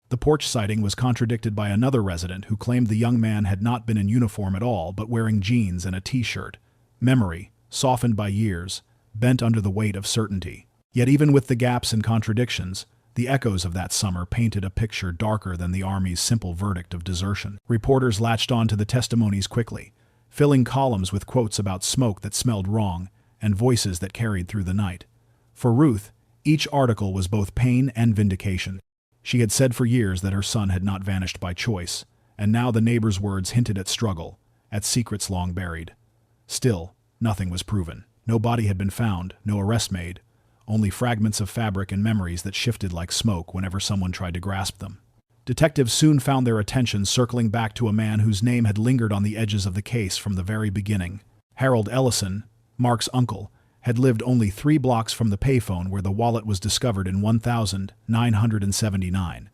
The porch sighting was contradicted by another resident who claimed the young man had not been in uniform at all but wearing jeans and a t-shirt. Memory, softened by years, bent under the weight of certainty. Yet even with the gaps and contradictions, the echoes of that summer painted a picture darker than the Army's simple verdict of desertion. Reporters latched on to the testimonies quickly, filling columns with quotes about smoke that smelled wrong and voices that carried through the night. For Ruth, each article was both pain and vindication. She had said for years that her son had not vanished by choice, and now the neighbor's words hinted at struggle, at secrets long buried. Still, nothing was proven. No body had been found, no arrest made, only fragments of fabric and memories that shifted like smoke whenever someone tried to grasp them. Detectives soon found their attention circling back to a man whose name had lingered on the edges of the case from the very beginning. Harold Ellison, Mark's uncle, had lived only 3 blocks from the payphone where the wallet was discovered in 1979.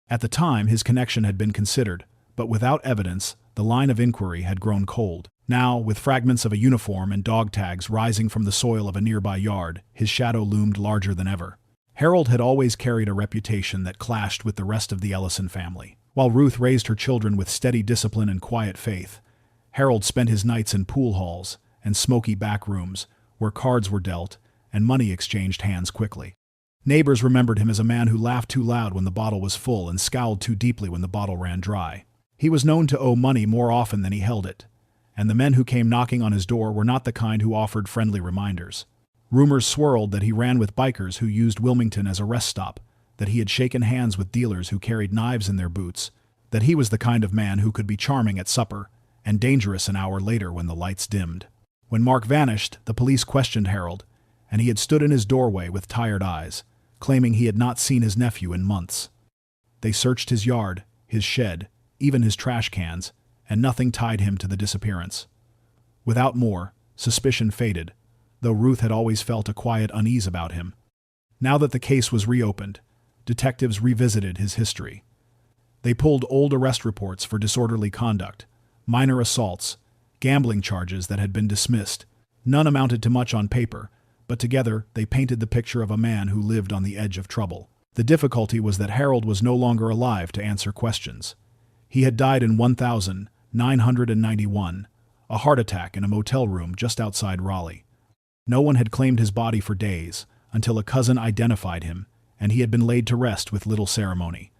At the time, his connection had been considered, but without evidence, the line of inquiry had grown cold. Now, with fragments of a uniform and dog tags rising from the soil of a nearby yard, his shadow loomed larger than ever. Harold had always carried a reputation that clashed with the rest of the Ellison family. While Ruth raised her children with steady discipline and quiet faith, Harold spent his nights in pool halls and smoky back rooms where cards were dealt and money exchanged hands quickly. Neighbors remembered him as a man who laughed too loud when the bottle was full and scowled too deeply when the bottle ran dry. He was known to owe money more often than he held it, and the men who came knocking on his door were not the kind who offered friendly reminders. Rumors swirled that he ran with bikers who used Wilmington as a rest stop, that he had shaken hands with dealers who carried knives in their boots, that he was the kind of man who could be charming at supper and dangerous an hour later when the lights dimmed. When Mark vanished, the police questioned Harold, and he had stood in his doorway with tired eyes, claiming he had not seen his nephew in months. They searched his yard, his shed, even his trash cans, and nothing tied him to the disappearance. Without more, suspicion faded, though Ruth had always felt a quiet unease about him. Now that the case was reopened, detectives revisited his history. They pulled old arrest reports for disorderly conduct, minor assaults, gambling charges that had been dismissed. None amounted to much on paper, but together they painted the picture of a man who lived on the edge of trouble. The difficulty was that Harold was no longer alive to answer questions. He had died in 1991, a heart attack in a motel room just outside Raleigh. No one had claimed his body for days, until a cousin identified him, and he had been laid to rest with little ceremony.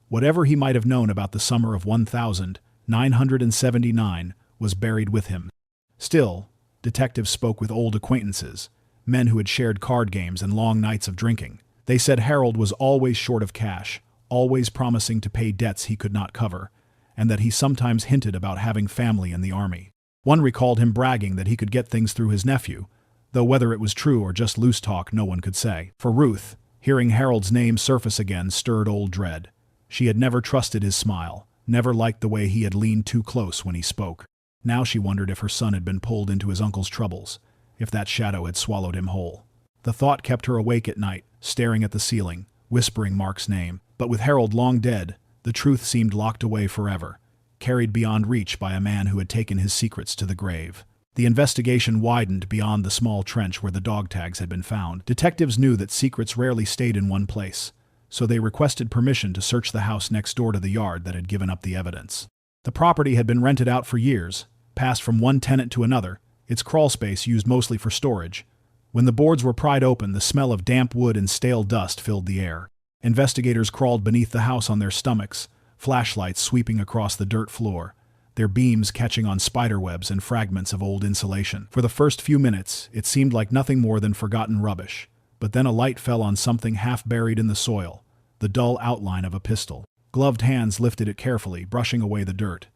Whatever he might have known about the summer of 1979 was buried with him. Still, detectives spoke with old acquaintances, men who had shared card games and long nights of drinking. They said Harold was always short of cash, always promising to pay debts he could not cover, and that he sometimes hinted about having family in the army. One recalled him bragging that he could get things through his nephew, though whether it was true or just loose talk no one could say. For Ruth, hearing Harold's name surface again stirred old dread. She had never trusted his smile, never liked the way he had leaned too close when he spoke. Now she wondered if her son had been pulled into his uncle's troubles, if that shadow had swallowed him whole. The thought kept her awake at night, staring at the ceiling, whispering Mark's name. But with Harold long dead, the truth seemed locked away forever, carried beyond reach by a man who had taken his secrets to the grave. The investigation widened beyond the small trench where the dog tags had been found. Detectives knew that secrets rarely stayed in one place, so they requested permission to search the house next door to the yard that had given up the evidence. The property had been rented out for years, passed from one tenant to another, its crawl space used mostly for storage. When the boards were pried open, the smell of damp wood and stale dust filled the air. Investigators crawled beneath the house on their stomachs, flashlights sweeping across the dirt floor, their beams catching on spiderwebs and fragments of old insulation. For the first few minutes, it seemed like nothing more than forgotten rubbish, but then a light fell on something half buried in the soil, the dull outline of a pistol. Gloved hands lifted it carefully, brushing away the dirt.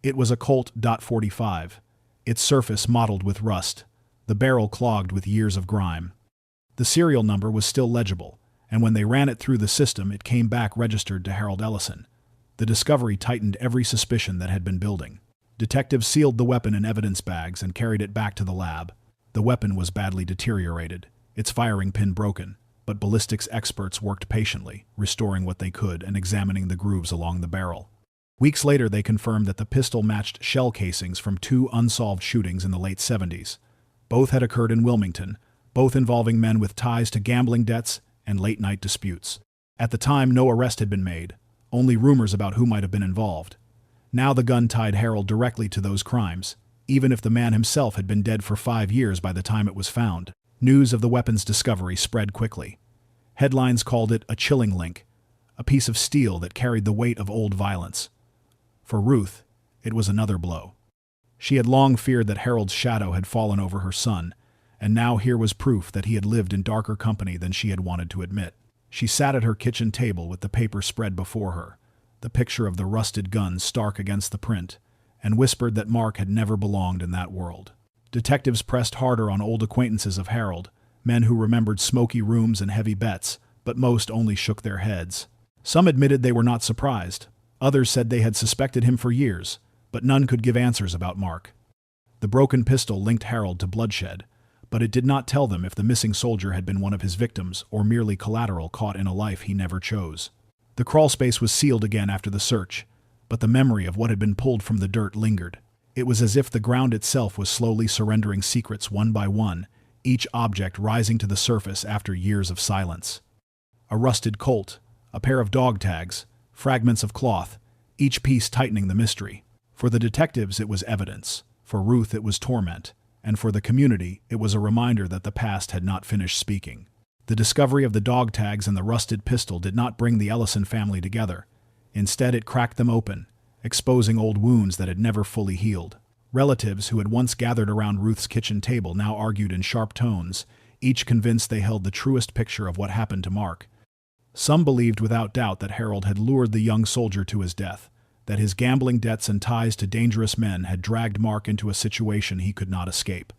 It was a Colt .45, its surface mottled with rust, the barrel clogged with years of grime. The serial number was still legible, and when they ran it through the system, it came back registered to Harold Ellison. The discovery tightened every suspicion that had been building. Detectives sealed the weapon in evidence bags and carried it back to the lab. The weapon was badly deteriorated, its firing pin broken, but ballistics experts worked patiently, restoring what they could and examining the grooves along the barrel. Weeks later, they confirmed that the pistol matched shell casings from 2 unsolved shootings in the late 70s. Both had occurred in Wilmington, both involving men with ties to gambling debts and late-night disputes. At the time, no arrest had been made, only rumors about who might have been involved. Now the gun tied Harold directly to those crimes, even if the man himself had been dead for 5 years by the time it was found. News of the weapon's discovery spread quickly. Headlines called it a chilling link, a piece of steel that carried the weight of old violence. For Ruth, it was another blow. She had long feared that Harold's shadow had fallen over her son, and now here was proof that he had lived in darker company than she had wanted to admit. She sat at her kitchen table with the paper spread before her, the picture of the rusted gun stark against the print, and whispered that Mark had never belonged in that world. Detectives pressed harder on old acquaintances of Harold, men who remembered smoky rooms and heavy bets, but most only shook their heads. Some admitted they were not surprised. Others said they had suspected him for years, but none could give answers about Mark. The broken pistol linked Harold to bloodshed, but it did not tell them if the missing soldier had been one of his victims or merely collateral caught in a life he never chose. The crawl space was sealed again after the search, but the memory of what had been pulled from the dirt lingered. It was as if the ground itself was slowly surrendering secrets one by one, each object rising to the surface after years of silence. a rusted Colt, a pair of dog tags, fragments of cloth, each piece tightening the mystery. For the detectives, it was evidence. For Ruth, it was torment. And for the community, it was a reminder that the past had not finished speaking. The discovery of the dog tags and the rusted pistol did not bring the Ellison family together. Instead, it cracked them open, exposing old wounds that had never fully healed. Relatives who had once gathered around Ruth's kitchen table now argued in sharp tones, each convinced they held the truest picture of what happened to Mark. Some believed without doubt that Harold had lured the young soldier to his death, that his gambling debts and ties to dangerous men had dragged Mark into a situation he could not escape.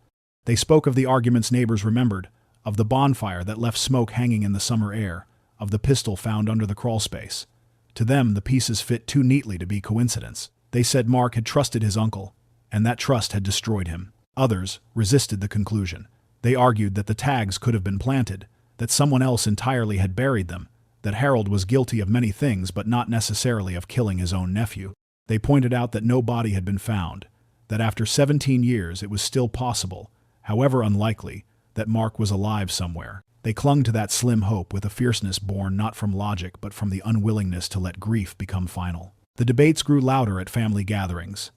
They spoke of the arguments neighbors remembered, of the bonfire that left smoke hanging in the summer air, of the pistol found under the crawlspace. To them, the pieces fit too neatly to be coincidence. They said Mark had trusted his uncle, and that trust had destroyed him. Others resisted the conclusion. They argued that the tags could have been planted, that someone else entirely had buried them, that Harold was guilty of many things but not necessarily of killing his own nephew. They pointed out that no body had been found, that after 17 years it was still possible, however unlikely, that Mark was alive somewhere. They clung to that slim hope with a fierceness born not from logic but from the unwillingness to let grief become final. The debates grew louder at family gatherings.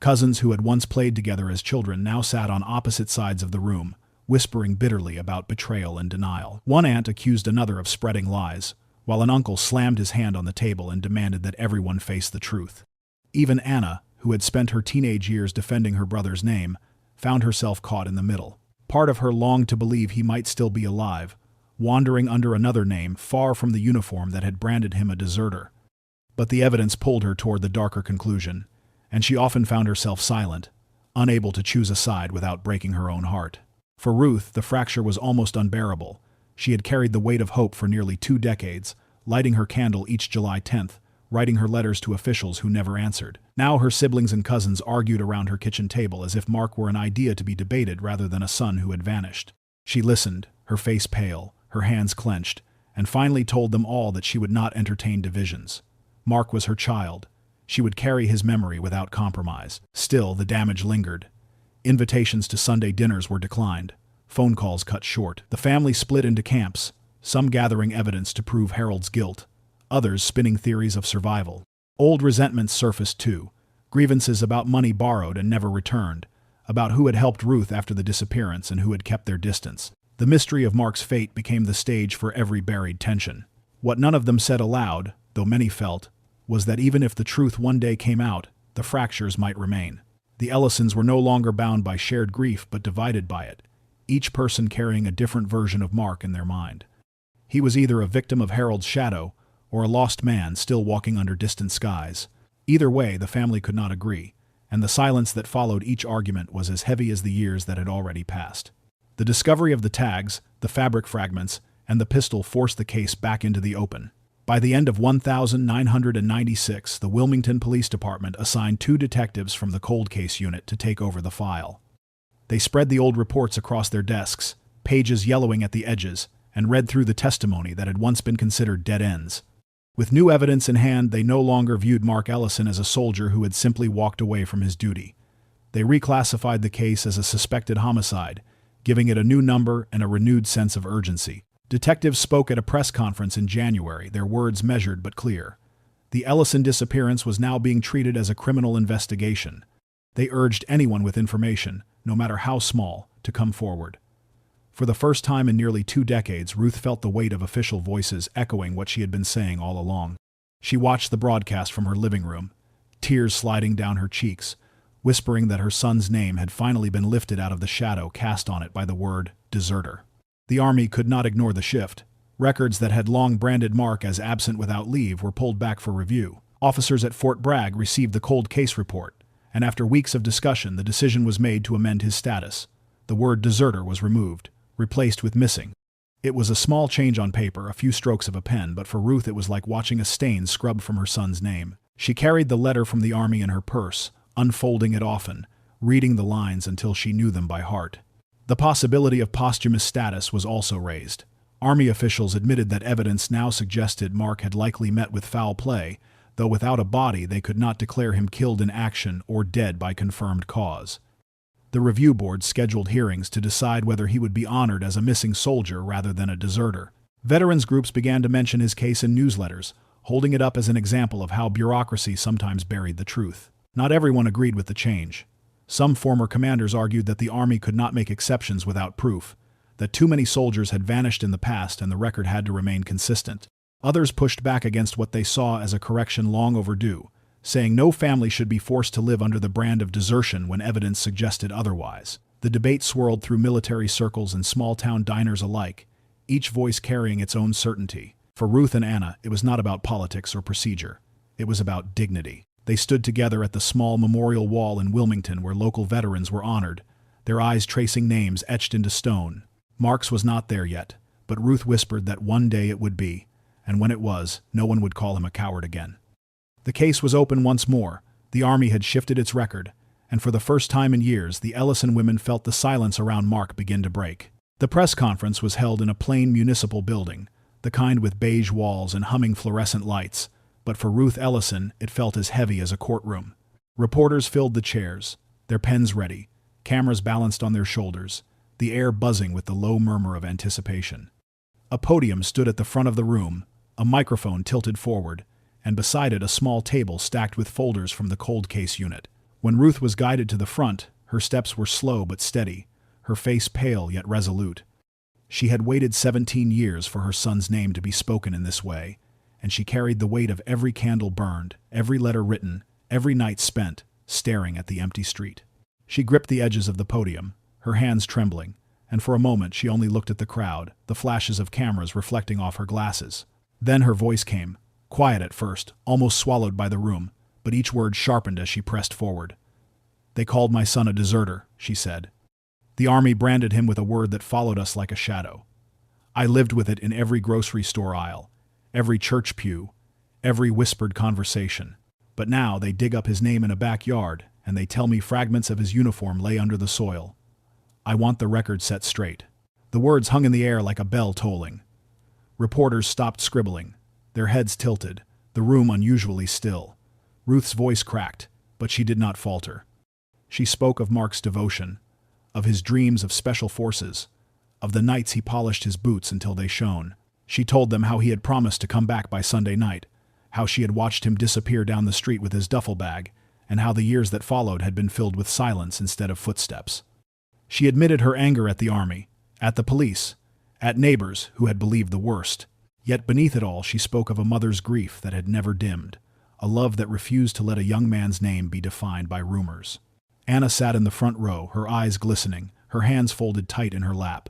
Cousins who had once played together as children now sat on opposite sides of the room, whispering bitterly about betrayal and denial. One aunt accused another of spreading lies, while an uncle slammed his hand on the table and demanded that everyone face the truth. Even Anna, who had spent her teenage years defending her brother's name, found herself caught in the middle. Part of her longed to believe he might still be alive, wandering under another name far from the uniform that had branded him a deserter. But the evidence pulled her toward the darker conclusion, and she often found herself silent, unable to choose a side without breaking her own heart. For Ruth, the fracture was almost unbearable. She had carried the weight of hope for nearly 2 decades, lighting her candle each July 10th, writing her letters to officials who never answered. Now her siblings and cousins argued around her kitchen table as if Mark were an idea to be debated rather than a son who had vanished. She listened, her face pale, her hands clenched, and finally told them all that she would not entertain divisions. Mark was her child. She would carry his memory without compromise. Still, the damage lingered. Invitations to Sunday dinners were declined. Phone calls cut short. The family split into camps, some gathering evidence to prove Harold's guilt, others spinning theories of survival. Old resentments surfaced too, grievances about money borrowed and never returned, about who had helped Ruth after the disappearance and who had kept their distance. The mystery of Mark's fate became the stage for every buried tension. What none of them said aloud, though many felt, was that even if the truth one day came out, the fractures might remain. The Ellisons were no longer bound by shared grief but divided by it, each person carrying a different version of Mark in their mind. He was either a victim of Harold's shadow or a lost man still walking under distant skies. Either way, the family could not agree, and the silence that followed each argument was as heavy as the years that had already passed. The discovery of the tags, the fabric fragments, and the pistol forced the case back into the open. By the end of 1996, the Wilmington Police Department assigned 2 detectives from the cold case unit to take over the file. They spread the old reports across their desks, pages yellowing at the edges, and read through the testimony that had once been considered dead ends. With new evidence in hand, they no longer viewed Mark Ellison as a soldier who had simply walked away from his duty. They reclassified the case as a suspected homicide, giving it a new number and a renewed sense of urgency. Detectives spoke at a press conference in January, their words measured but clear. The Ellison disappearance was now being treated as a criminal investigation. They urged anyone with information, no matter how small, to come forward. For the first time in nearly 2 decades, Ruth felt the weight of official voices echoing what she had been saying all along. She watched the broadcast from her living room, tears sliding down her cheeks, whispering that her son's name had finally been lifted out of the shadow cast on it by the word deserter. The Army could not ignore the shift. Records that had long branded Mark as absent without leave were pulled back for review. Officers at Fort Bragg received the cold case report, and after weeks of discussion, the decision was made to amend his status. The word deserter was removed, replaced with missing. It was a small change on paper, a few strokes of a pen, but for Ruth it was like watching a stain scrubbed from her son's name. She carried the letter from the Army in her purse, unfolding it often, reading the lines until she knew them by heart. The possibility of posthumous status was also raised. Army officials admitted that evidence now suggested Mark had likely met with foul play, though without a body they could not declare him killed in action or dead by confirmed cause. The review board scheduled hearings to decide whether he would be honored as a missing soldier rather than a deserter. Veterans groups began to mention his case in newsletters, holding it up as an example of how bureaucracy sometimes buried the truth. Not everyone agreed with the change. Some former commanders argued that the Army could not make exceptions without proof, that too many soldiers had vanished in the past and the record had to remain consistent. Others pushed back against what they saw as a correction long overdue, saying no family should be forced to live under the brand of desertion when evidence suggested otherwise. The debate swirled through military circles and small-town diners alike, each voice carrying its own certainty. For Ruth and Anna, it was not about politics or procedure. It was about dignity. They stood together at the small memorial wall in Wilmington where local veterans were honored, their eyes tracing names etched into stone. Mark's was not there yet, but Ruth whispered that one day it would be, and when it was, no one would call him a coward again. The case was open once more. The Army had shifted its record, and for the first time in years, the Ellison women felt the silence around Mark begin to break. The press conference was held in a plain municipal building, the kind with beige walls and humming fluorescent lights, but for Ruth Ellison, it felt as heavy as a courtroom. Reporters filled the chairs, their pens ready, cameras balanced on their shoulders, the air buzzing with the low murmur of anticipation. A podium stood at the front of the room, a microphone tilted forward, and beside it a small table stacked with folders from the cold case unit. When Ruth was guided to the front, her steps were slow but steady, her face pale yet resolute. She had waited 17 years for her son's name to be spoken in this way, and she carried the weight of every candle burned, every letter written, every night spent, staring at the empty street. She gripped the edges of the podium, her hands trembling, and for a moment she only looked at the crowd, the flashes of cameras reflecting off her glasses. Then her voice came, quiet at first, almost swallowed by the room, but each word sharpened as she pressed forward. "They called my son a deserter," she said. "The Army branded him with a word that followed us like a shadow. I lived with it in every grocery store aisle, every church pew, every whispered conversation. But now they dig up his name in a backyard, and they tell me fragments of his uniform lay under the soil. I want the record set straight." The words hung in the air like a bell tolling. Reporters stopped scribbling, their heads tilted, the room unusually still. Ruth's voice cracked, but she did not falter. She spoke of Mark's devotion, of his dreams of special forces, of the nights he polished his boots until they shone. She told them how he had promised to come back by Sunday night, how she had watched him disappear down the street with his duffel bag, and how the years that followed had been filled with silence instead of footsteps. She admitted her anger at the Army, at the police, at neighbors who had believed the worst. Yet beneath it all she spoke of a mother's grief that had never dimmed, a love that refused to let a young man's name be defined by rumors. Anna sat in the front row, her eyes glistening, her hands folded tight in her lap.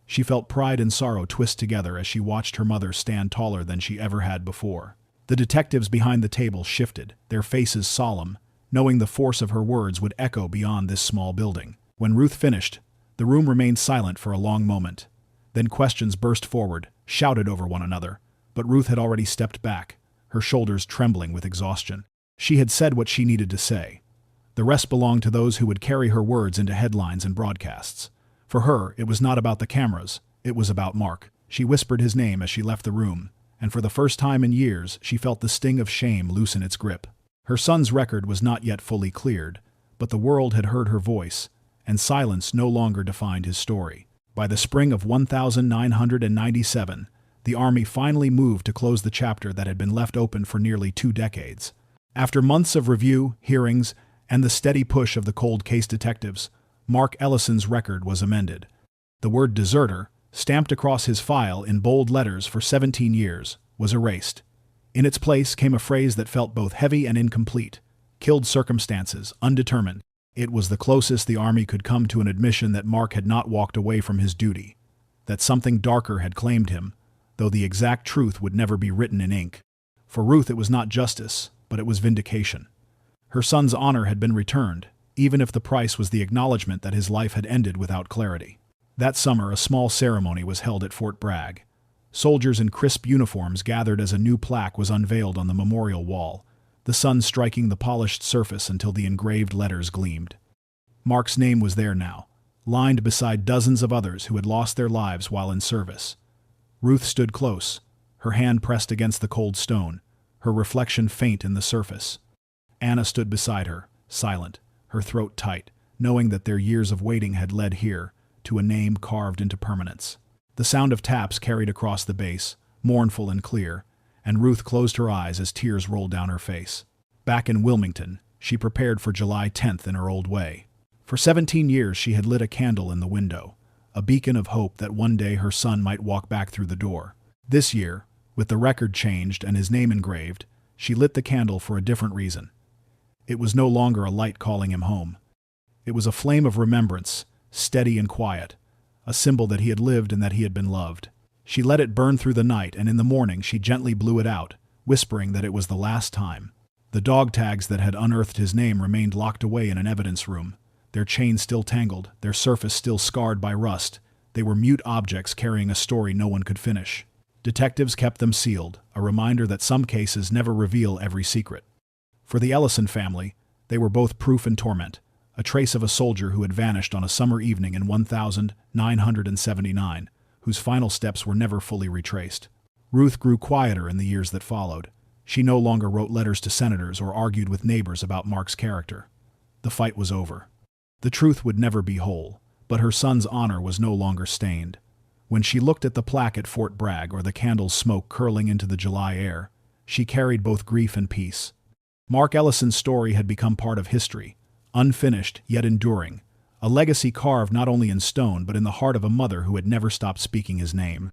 She felt pride and sorrow twist together as she watched her mother stand taller than she ever had before. The detectives behind the table shifted, their faces solemn, knowing the force of her words would echo beyond this small building. When Ruth finished, the room remained silent for a long moment. Then questions burst forward, shouted over one another, but Ruth had already stepped back, her shoulders trembling with exhaustion. She had said what she needed to say. The rest belonged to those who would carry her words into headlines and broadcasts. For her, it was not about the cameras, it was about Mark. She whispered his name as she left the room, and for the first time in years she felt the sting of shame loosen its grip. Her son's record was not yet fully cleared, but the world had heard her voice, and silence no longer defined his story. By the spring of 1997, the Army finally moved to close the chapter that had been left open for nearly 2 decades. After months of review, hearings, and the steady push of the cold case detectives, Mark Ellison's record was amended. The word deserter, stamped across his file in bold letters for 17 years, was erased. In its place came a phrase that felt both heavy and incomplete: killed circumstances, undetermined. It was the closest the Army could come to an admission that Mark had not walked away from his duty, that something darker had claimed him, though the exact truth would never be written in ink. For Ruth it was not justice, but it was vindication. Her son's honor had been returned, even if the price was the acknowledgement that his life had ended without clarity. That summer a small ceremony was held at Fort Bragg. Soldiers in crisp uniforms gathered as a new plaque was unveiled on the memorial wall, the sun striking the polished surface until the engraved letters gleamed. Mark's name was there now, lined beside dozens of others who had lost their lives while in service. Ruth stood close, her hand pressed against the cold stone, her reflection faint in the surface. Anna stood beside her, silent, her throat tight, knowing that their years of waiting had led here, to a name carved into permanence. The The sound of taps carried across the base, mournful and clear, and Ruth closed her eyes as tears rolled down her face. Back in Wilmington, she prepared for July 10th in her old way. For 17 years she had lit a candle in the window, a beacon of hope that one day her son might walk back through the door. This year, with the record changed and his name engraved, she lit the candle for a different reason. It was no longer a light calling him home. It was a flame of remembrance, steady and quiet, a symbol that he had lived and that he had been loved. She let it burn through the night, and in the morning she gently blew it out, whispering that it was the last time. The dog tags that had unearthed his name remained locked away in an evidence room, their chains still tangled, their surface still scarred by rust. They were mute objects carrying a story no one could finish. Detectives kept them sealed, a reminder that some cases never reveal every secret. For the Ellison family, they were both proof and torment, a trace of a soldier who had vanished on a summer evening in 1979, whose final steps were never fully retraced. Ruth grew quieter in the years that followed. She no longer wrote letters to senators or argued with neighbors about Mark's character. The fight was over. The truth would never be whole, but her son's honor was no longer stained. When she looked at the plaque at Fort Bragg or the candle's smoke curling into the July air, she carried both grief and peace. Mark Ellison's story had become part of history, unfinished yet enduring, a legacy carved not only in stone but in the heart of a mother who had never stopped speaking his name.